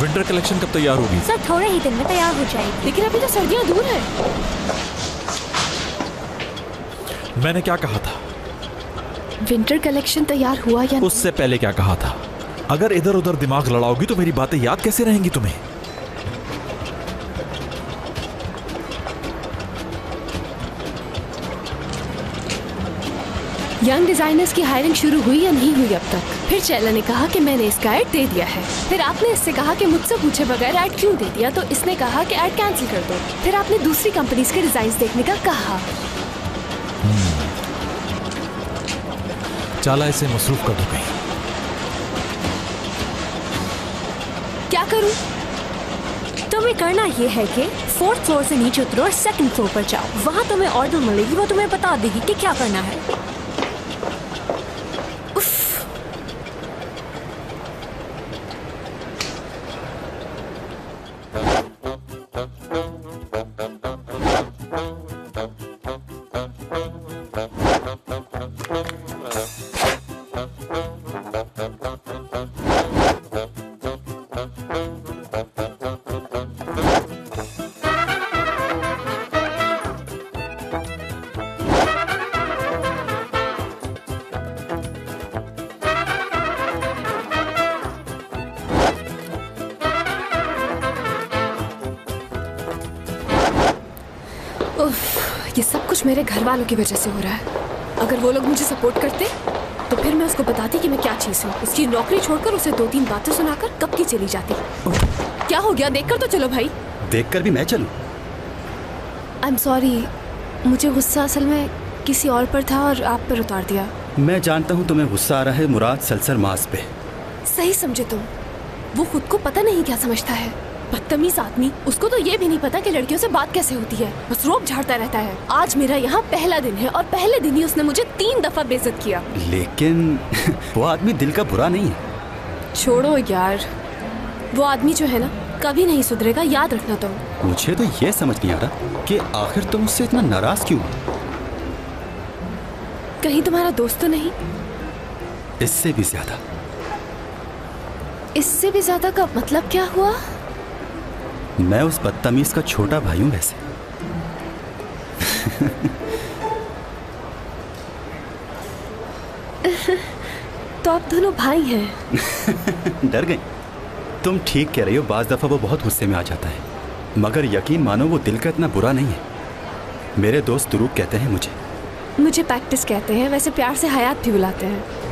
Winter collection कब तैयार होगी? सर थोड़े ही दिन में तैयार हो जाएगी। लेकिन अभी तो सर्दियाँ दूर है। मैंने क्या कहा था? विंटर कलेक्शन तैयार हुआ या नहीं? उससे पहले क्या कहा था? अगर इधर उधर दिमाग लड़ाओगी तो मेरी बातें याद कैसे रहेंगी तुम्हें? यंग डिजाइनर्स की हायरिंग शुरू हुई या नहीं हुई अब तक? फिर चैला ने कहा कि मैंने इसका ऐड दे दिया है। फिर आपने इससे कहा कि मुझसे पूछे बगैर ऐड क्यों दे दिया, तो इसने कहा कि ऐड कैंसिल कर दो। फिर आपने दूसरी कंपनीज के डिजाइन देखने का कहा। चाला इसे मसरूफ कर दो कहीं। क्या करूं? तुम्हें करना ये है कि 4th फ्लोर से नीचे उतरो और 2nd फ्लोर पर जाओ। वहाँ तुम्हें ऑर्डर मिलेगी, वो तुम्हें बता देगी कि क्या करना है। ये सब कुछ मेरे घर वालों की वजह से हो रहा है। अगर वो लोग मुझे सपोर्ट करते तो फिर मैं उसको बताती कि मैं क्या चीज हूँ। उसकी नौकरी छोड़कर उसे 2-3 बातें सुनाकर कब की चली जाती। क्या हो गया? देखकर तो चलो भाई। देखकर भी मैं चलूं? आई एम सॉरी, मुझे गुस्सा असल में किसी और पर था और आप पर उतार दिया। मैं जानता हूँ तुम्हें गुस्सा आ रहा है मुराद सलसर मास पे। सही समझे तुम। वो खुद को पता नहीं क्या समझता है। बदतमीज आदमी। उसको तो ये भी नहीं पता कि लड़कियों से बात कैसे होती है, बस रोब झाड़ता रहता है। आज मेरा यहाँ पहला दिन है और पहले दिन ही उसने मुझे 3 दफा बेइज्जत किया। लेकिन वो आदमी दिल का बुरा नहीं है। छोड़ो यार, वो आदमी जो है ना कभी नहीं सुधरेगा, याद रखना तुम। मुझे तो ये समझ नहीं आ रहा कि आखिर तुम उससे इतना नाराज क्यों? कहीं तुम्हारा दोस्त तो नहीं? इससे भी ज्यादा। इससे भी ज्यादा का मतलब क्या हुआ? मैं उस बदतमीज का छोटा भाई हूं वैसे। तो आप दोनों भाई हैं। डर गई? तुम ठीक कह रही हो, बाज दफा वो बहुत गुस्से में आ जाता है, मगर यकीन मानो वो दिल का इतना बुरा नहीं है। मेरे दोस्त दुरूक कहते हैं मुझे। मुझे प्रैक्टिस कहते हैं, वैसे प्यार से हयात भी बुलाते हैं।